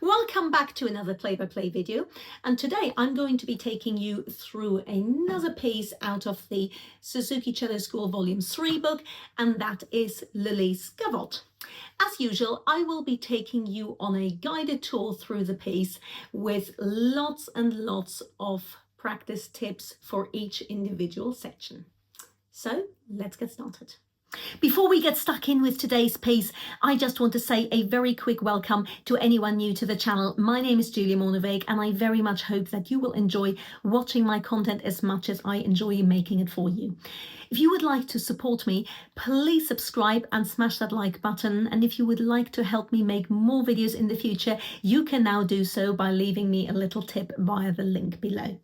Welcome back to another play-by-play video, and today I'm going to be taking you through another piece out of the Suzuki Cello School Volume 3 book, and that is Lully's Gavotte. As usual, I will be taking you on a guided tour through the piece with lots and lots of practice tips for each individual section. So let's get started. Before we get stuck in with today's piece, I just want to say a very quick welcome to anyone new to the channel. My name is Julia Morneweg, and I very much hope that you will enjoy watching my content as much as I enjoy making it for you. If you would like to support me, please subscribe and smash that like button. And if you would like to help me make more videos in the future, you can now do so by leaving me a little tip via the link below.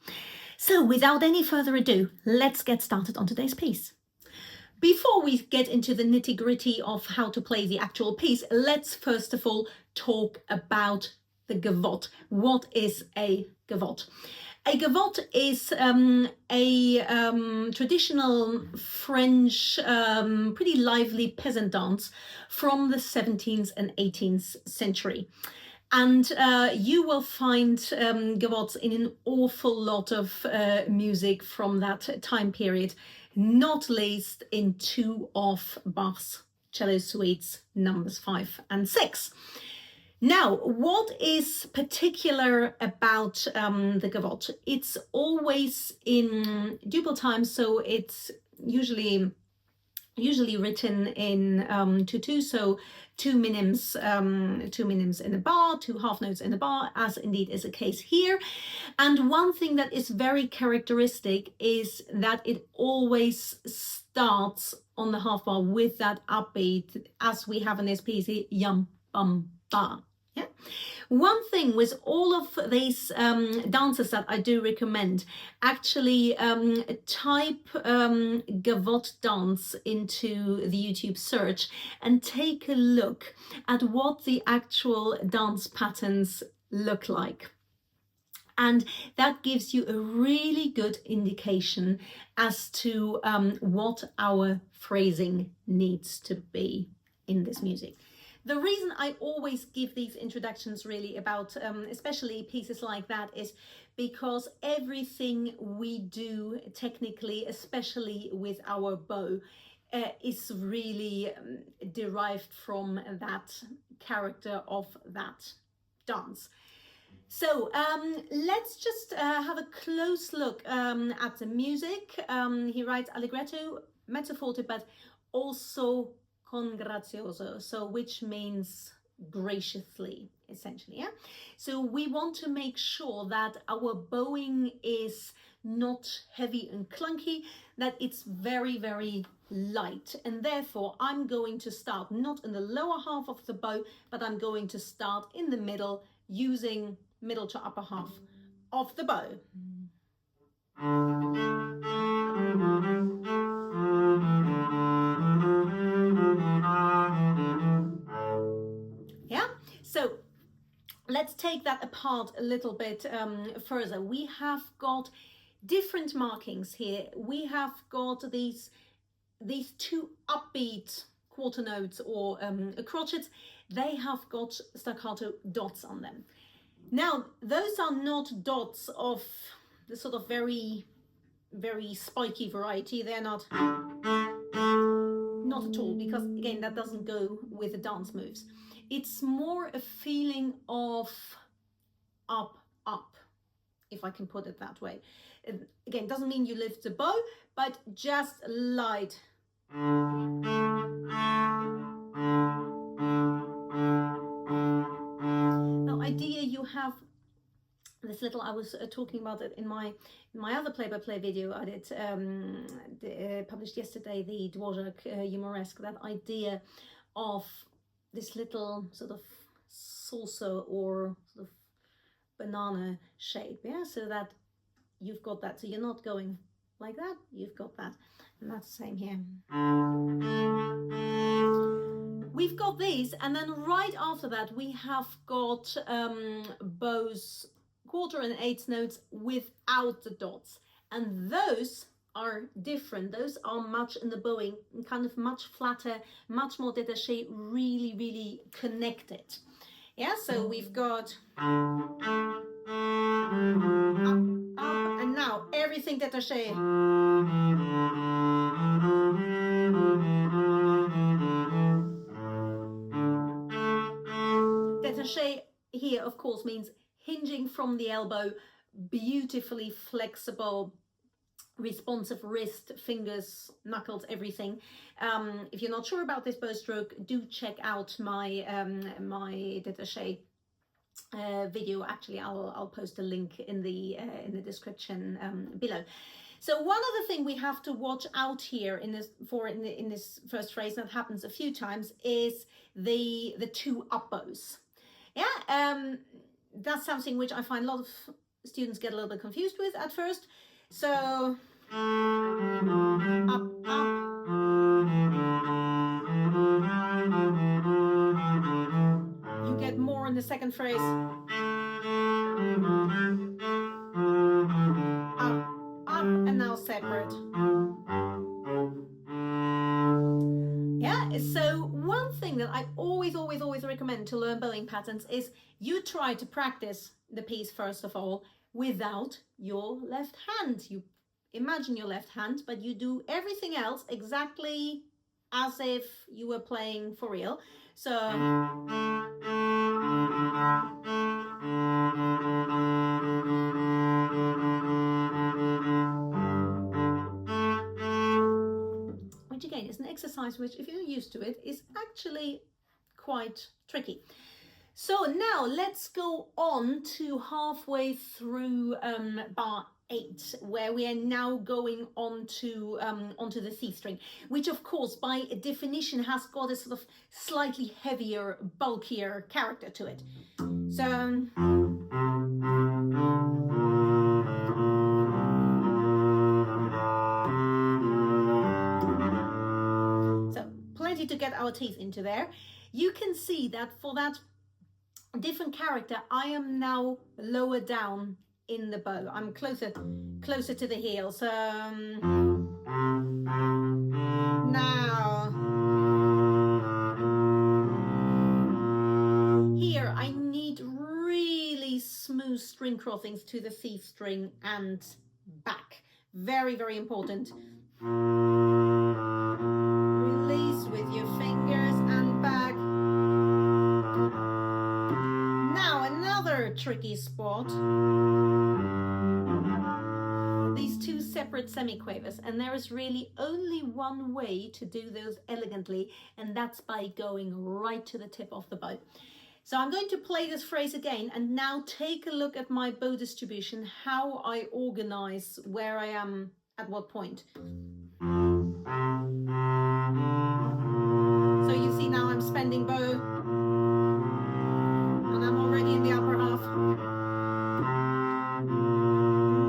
So without any further ado, let's get started on today's piece. Before we get into the nitty-gritty of how to play the actual piece, let's first of all talk about the gavotte. What is a gavotte? A gavotte is a traditional French, pretty lively peasant dance from the 17th and 18th century. And you will find gavottes in an awful lot of music from that time period, not least in two of Bach's cello suites, numbers 5 and 6. Now, what is particular about the gavotte? It's always in duple time, so it's usually written in 2/2, so two minims in a bar, two half notes in a bar, as indeed is the case here. And one thing that is very characteristic is that it always starts on the half bar with that upbeat, as we have in this piece, yum bum ba. Yeah. One thing with all of these dances that I do recommend, actually type gavotte dance into the YouTube search and take a look at what the actual dance patterns look like. And that gives you a really good indication as to what our phrasing needs to be in this music. The reason I always give these introductions really about, especially pieces like that, is because everything we do technically, especially with our bow, is really derived from that character of that dance. So let's just have a close look at the music. He writes allegretto, mezzo forte, but also con grazioso, so which means graciously, essentially. Yeah. So we want to make sure that our bowing is not heavy and clunky, that it's very, very light, and therefore I'm going to start not in the lower half of the bow, but I'm going to start in the middle, using middle to upper half of the bow. Yeah, so let's take that apart a little bit further. We have got different markings here. We have got these two upbeat quarter notes or crotchets. They have got staccato dots on them. Now, those are not dots of the sort of very, very spiky variety. They're not at all, because again, that doesn't go with the dance moves. It's more a feeling of up, if I can put it that way. Again, doesn't mean you lift the bow, but just light. Now, idea you have this little, I was talking about it in my other play-by-play video I did, published yesterday, the Dvorak Humoresque, that idea of this little sort of salsa or sort of banana shape, yeah, so that you've got that, so you're not going like that, you've got that, and that's the same here. We've got these, and then right after that we have got bows, quarter and eighth notes without the dots, and those are different. Those are much in the bowing, kind of much flatter, much more détaché, really, really connected. Yeah, so we've got up, and now everything détaché. Détaché here, of course, means hinging from the elbow, beautifully flexible, responsive wrist, fingers, knuckles, everything. If you're not sure about this bow stroke, do check out my my détaché video. Actually, I'll post a link in the description below. So one other thing we have to watch out here in this first phrase, that happens a few times, is the two up bows. Yeah, that's something which I find a lot of students get a little bit confused with at first. So up, up. You get more in the second phrase. Up, up, and now separate. Yeah, so one thing that I always recommend to learn bowing patterns is you try to practice the piece first of all without your left hand. You imagine your left hand, but you do everything else exactly as if you were playing for real. So which again is an exercise which, if you're used to it, is actually quite tricky. So now let's go on to halfway through bar 8, where we are now going on to onto the C string, which of course by definition has got a sort of slightly heavier, bulkier character to it. So plenty to get our teeth into there. You can see that for that different character, I am now lower down in the bow. I'm closer to the heel. So now here I need really smooth string crossings to the C string and back. Very, very important. Release with your fingers and back. Now another tricky spot. These two separate semiquavers, and there is really only one way to do those elegantly, and that's by going right to the tip of the bow. So I'm going to play this phrase again, and now take a look at my bow distribution, how I organize where I am at what point. So you see now I'm spending bow, and I'm already in the upper half.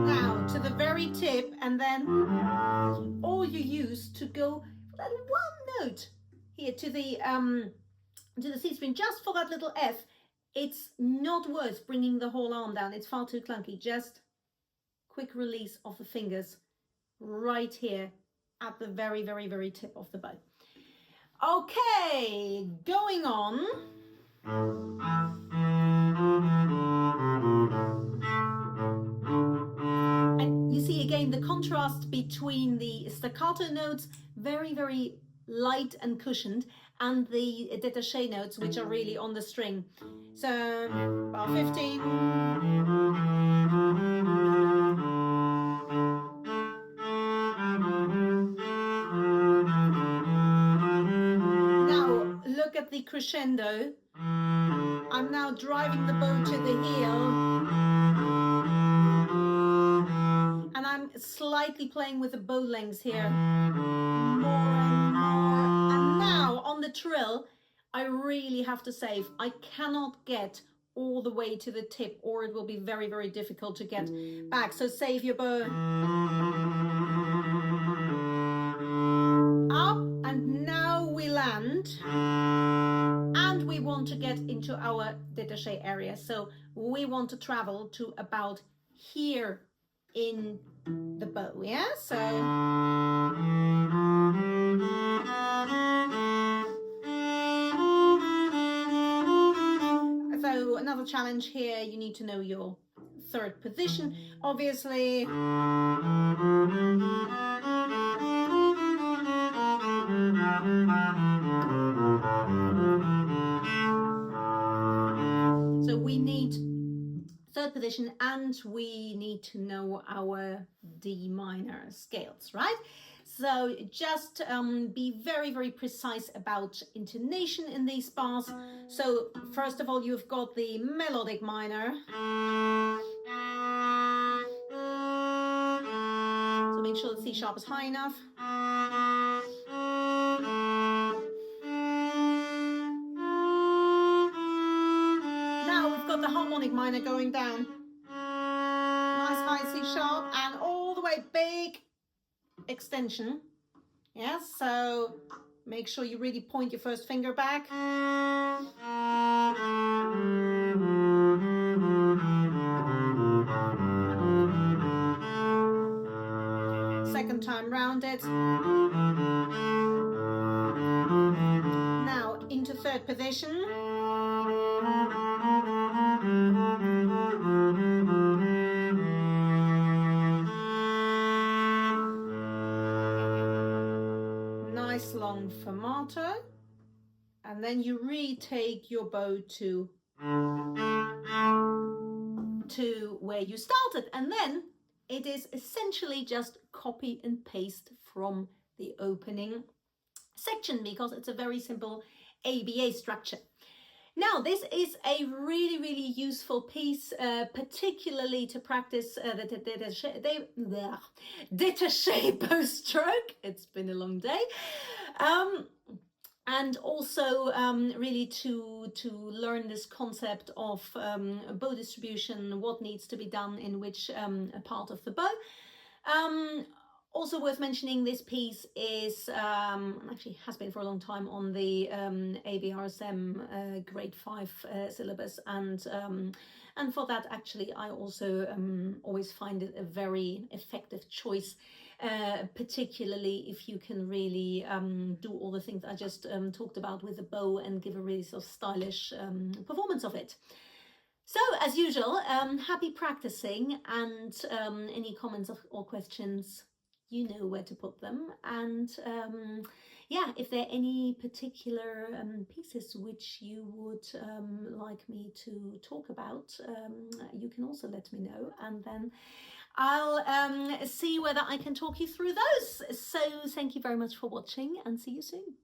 Now to the very tip, and then all you use to go that one note here to the C string, just for that little F. It's not worth bringing the whole arm down. It's far too clunky. Just quick release of the fingers right here at the very, very, very tip of the bow. Okay, going on. And you see again the contrast between the staccato notes, very, very light and cushioned, and the détaché notes, which are really on the string. So bar 15. Now look at the crescendo. I'm now driving the bow to the heel, and I'm slightly playing with the bow lengths here. More and more. And now on the trill, I really have to save. I cannot get all the way to the tip, or it will be very, very difficult to get back. So save your bow. Up, and now we land. And we want to get into our détaché area. So we want to travel to about here in the bow, yeah? So another challenge here. You need to know your third position, obviously. So we need third position, and we need to know our D minor scales, right? So just be very, very precise about intonation in these bars. So first of all, you've got the melodic minor. So make sure the C sharp is high enough. Now we've got the harmonic minor going down. Nice high C sharp and all the way big extension. Yes, so make sure you really point your first finger back. Second time round it. Now into third position. Nice long fermato, and then you retake your bow to where you started, and then it is essentially just copy and paste from the opening section, because it's a very simple ABA structure. Now, this is a really, really useful piece, particularly to practice the détaché bow stroke. It's been a long day. And also really to learn this concept of bow distribution, what needs to be done in which part of the bow. Also worth mentioning, this piece is actually has been for a long time on the ABRSM grade 5 syllabus, and for that actually I also always find it a very effective choice, particularly if you can really do all the things I just talked about with the bow and give a really sort of stylish performance of it. So, as usual, happy practicing, and any comments or questions, you know where to put them. And yeah, if there are any particular pieces which you would like me to talk about, you can also let me know, and then I'll see whether I can talk you through those. So thank you very much for watching, and see you soon.